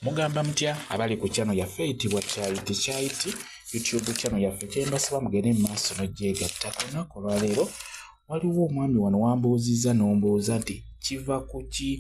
Mugamba mutya abali ku channel yaffe eyitibwa Charity YouTube channel yaffe kyembasaba mugende maaso n'ogyegattako. Olunaku olwaleero waliwo omwami wano wambuuzizza n'ombuuza nti kiva ku ki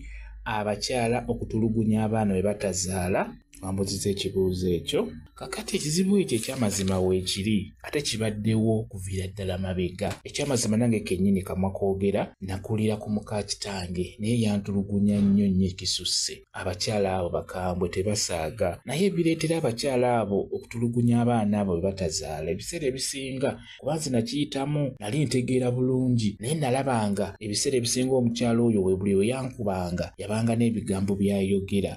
abakyala okutulugunya abaana bwe batazaala? Wambuuzizza ekibuuzo ekyo. Kakati ekizibu ekyo ekyamazima weekiri ate kibaddewo kuviira ddala mabega. Ekyamazima nange kennyini kamwa koogera nakulira ku muka kitange naye yantulugunya nnyo ekisusse. Abakyala abo bakambwe tebasaaga, naye ebireetera abakyala abo okutulugunya abaana abo bwe batazaala ebiseera ebisinga kuba nze nakiyitamu nali ntegeera bulungi, naye nalabanga ebiseera ebisinga omukyala oyo buli we yankubanga yabanga n'ebigambo byayogera.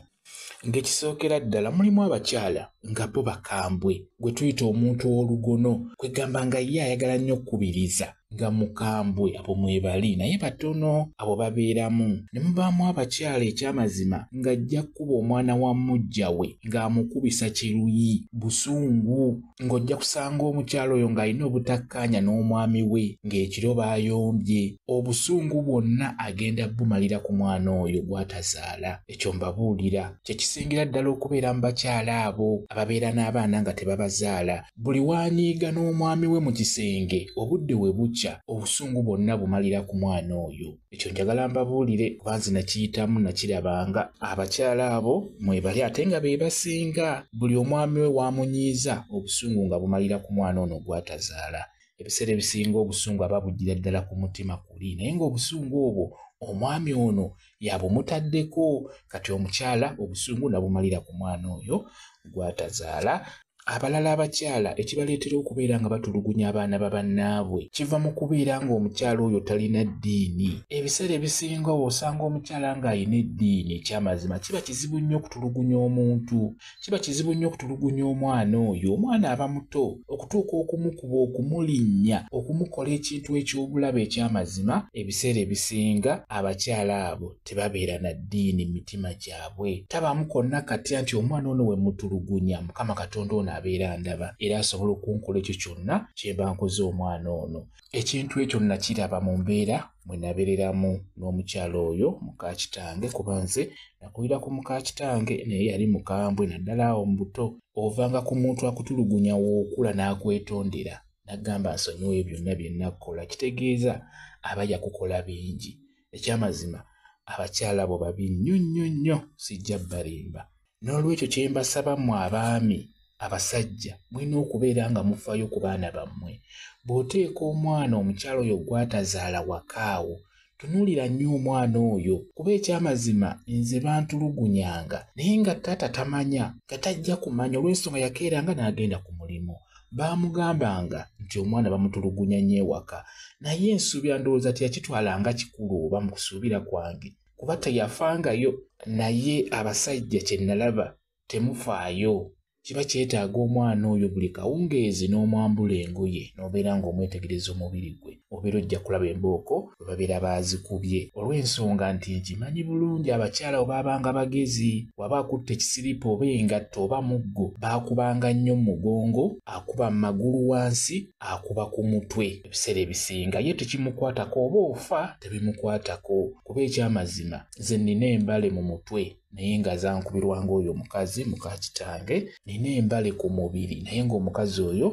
Ng'ekisookera ddala mulimu abakyala nga bo bakambwe gwe tuyita omuntu w'olugono, kwegamba nga ye ayagala nnyo okukubiriza nga mukambwe. Abo mwebali naye batono abo babeeramu. Ne mubaamu abakyala ekyamazima ng'ajja kkuba omwana wa mujja we ng'amukubisa kiruyi busungu, ng'ojja kusanga omukyala oyo ng'alina obutakkaanya n'omwami we ng'ekiro baayombye. Obusungu bwonna agenda bumalira ku mwana oyo gw'atazaala. Ekyo mbabuulira kye kisingira ddala okubeera mu bakyala abo ababeera n'abaana nga tebabazaala. Buli wanyiiga n'omwami we mu kisenge obudde we bukya obusungu bwonna bumalira ku mwana oyo. Ekyo njagala mbabuulire kuba nze nakiyitamu nakirabanga. Abakyala abo mwebali ate nga be basinga. Buli omwami we wamunyiiza obusungu nga bumalira ku mwana ono gw'atazaala. Ebiseera ebisinga obusungu aba bugira ddala ku mutima kuli, naye ng'obusungu obwo omwami ono yabumutaddeko. Kati omukyala obusungu nabumalira ku mwana oyo gw'atazaala. Abalala abakyala ekibaleetera okubeera nga batulugunya abaana ba bannaabwe kiva mu kubeera ng'omukyala oyo talina ddiini. Ebiseera ebisinga osanga omukyala ng'alina eddiini ekyamazima kiba kizibu nnyo okutulugunya omuntu, kiba kizibu nnyo okutulugunya omwana oyo. Omwana aba muto okutuuka okumukuba, okumulinnya, okumukola ekintu eky'obulabe ekyamazima. Ebiseera ebisinga abakyala abo tebabeera na ddiini mu mitima gyabwe. Tabaamu konna katya nti omwana ono we mutulugunya Mukama Katonda ono abeera ndaba era asobola okunkola ekyo kyonna kye mba nkoze omwana ono. Ekintu ekyo nakiraba mu mbeera mwe nabeereramu n'omukyala oyo muka kitange, kuba nze nakulira ku muka kitange naye yali mukambwe naddala awo mu buto. Ovanga ku muntu akutulugunya w'okula n'akwetondera n'agamba nsonyiwe byonna bye nakola, kitegeeza aba yakukola bingi. Ekyamazima abakyala abo babi nnyo sijja balimba. N'olwekyo kye mbasaba mu abaami abasajja mulina okubeera nga mufaayo ku baana bammwe. Bw'oteeka omwana omukyala oyo gw'atazaala wakaawo, tunuulira nnyo omwana oyo kuba ekyamazima nze bantulugunyanga naye nga taata tamanya, nga tajja kumanya olw'ensonga yakeeranga n'agenda ku mulimu. Baamugambanga nti omwana bamutulugunya nnyo ewaka, naye ensuubira ndowooza teyakitwalanga kikulu oba mu kusuubira kwange kuba teyafangayo. Naye abasajja kye nalaba temufaayo. Kiba kyetaaga omwana oyo buli kawungeezi n'omwambula engoye n'obeera ng'omwetegereza omubiri gwe. Obeera ojja kulaba embooko bwe babeera baazikubye, olw'ensonga nti nkimanyi bulungi abakyala bwe baabanga bagezi, waba akutte ekisiripa oba engatto oba muggo baakubanga nnyo mu mugongo, akuba mu magulu wansi, akuba ku mutwe. Ebiseera ebisinga ye tekimukwatako, oba ofa tebimukwatako kuba ekyamazima nze nnina embale mu mutwe naye nga zankubirwanga oyo omukazi muka kitange, nina embale ku mubiri naye ng'omukazi oyo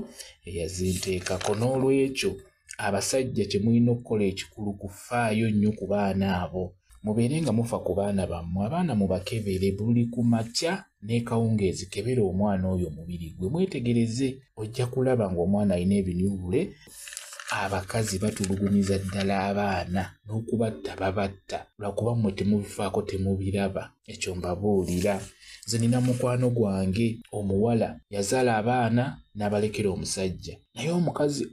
eyazinteekako. N'olwekyo abasajja kye mulina okukola ekikulu kufaayo nnyo ku baana abo, mubeere nga mufa ku baana bammwe. Abaana mubakebere buli ku makya n'ekawungeezi, kebera omwana oyo omubiri gwe mwetegereze. Ojja kulaba ng'omwana alina ebinyubule. Abakazi batulugumiza ddala abaana n'okubatta babatta lwakuba mmwe temubifaako, temubiraba. Ekyo mbabuulira. Nze nina mukwano gwange omuwala yazaala abaana n'abalekera omusajja, naye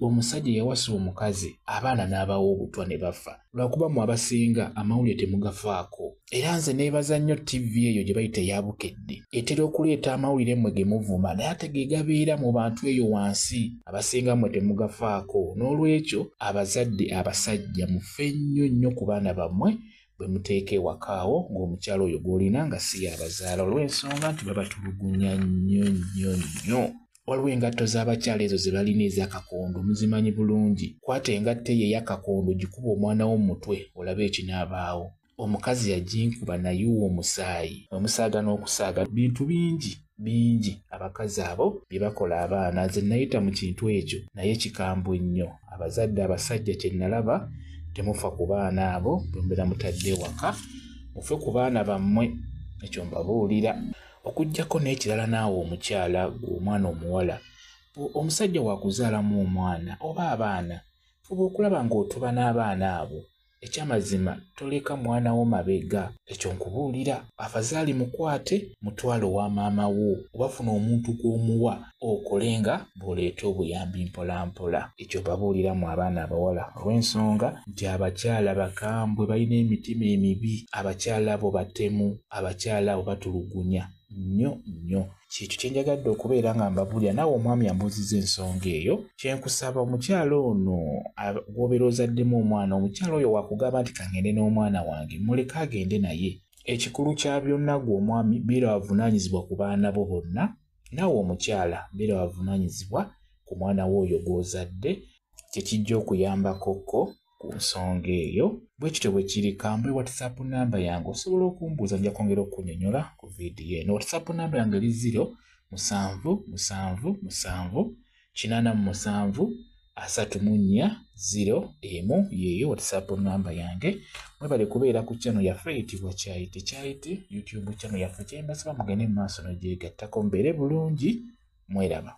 omusajja yawasa omukazi abaana n'abawa obutwa ne bafa. Lwakuba mu abasinga amawulire temugafaako. Era nze neebaza nnyo TV eyo gye bayita eya Bukedde etera okuleeta amawulire mmwe ge muvuma naye ate ge gabeera mu bantu eyo wansi. Abasinga mmwe temugafaako. N'olwekyo abazadde abasajja mufe nnyo ku baana bammwe bwe muteeka ewakaawo ng'omukyala oyo gw'olina nga si yabazaala, olw'ensonga nti babatulugunya nnyo. Waliwo engatto z'abakyala ezo ze balina ez'akakondo muzimanyi bulungi. Kwata engatto eyo ey'akakondo gikuba omwana wo mu mutwe olabe ekinaabaawo. omukazi yaginkuba naye omusaayi omusaaga n'okusaaga bintu bingi abakazi abo bye bakola abaana. Nze nayita mu kintu ekyo naye kikambwe nnyo. Abazadde abasajja kye nalaba temufa ku baana abo bwe mutadde waka, mufe ku baana bammwe, ekyo mbabuulira. Okuggyako n'ekirala naawe omukyala omwana omuwala, omusajja waakuzaalamu omwana oba abaana, fuba okulaba ng'otuba n'abaana abo. Ekyamazima toleka mwana wo mabega, ekyo nkubuulira. Afazaali mukwate mutwale wa maama wo, obafuna omuntu gw'omuwa okolenga bw'oleeta obuyambi mpolampola. Ekyo babuuliramu abaana abawala olw'ensonga nti abakyala bakambwe balina emitima emibi, abakyala abo batemu, abakyala abo batulugunya nnyo. Kintu kye njagadde okubeera nga mbabuulira. Naawe omwami ambuuziza ensonga eyo, kyenkusaba omukyala ono gw'obeera ozaddemu omwana, omukyala oyo wakugamba nti kangende n'omwana wange, muleke agende naye. Ekikulu kya byonna gwe omwami beera wavunaanyizibwa ku baana bo bonna, naawe omukyala beera wavunaanyizibwa ku mwana wo oyo gw'ozadde, kye kijja okuyambakokko ku nsonga eyo. Bwe kityo bwe kiri, kambwe WhatsApp namba yange osobola okumbuuza, nja kwongera okunyonyola ku vidiyo eno. WhatsApp namba yange eri 0777873401 yeeyo WhatsApp namba yange. Mwebale kubeera ku channel yaffe eyitibwa Kyayiti YouTube channel yaffe. Kye mbasaba mugende mu maaso n'ogyegattako, mubeere bulungi, mweraba.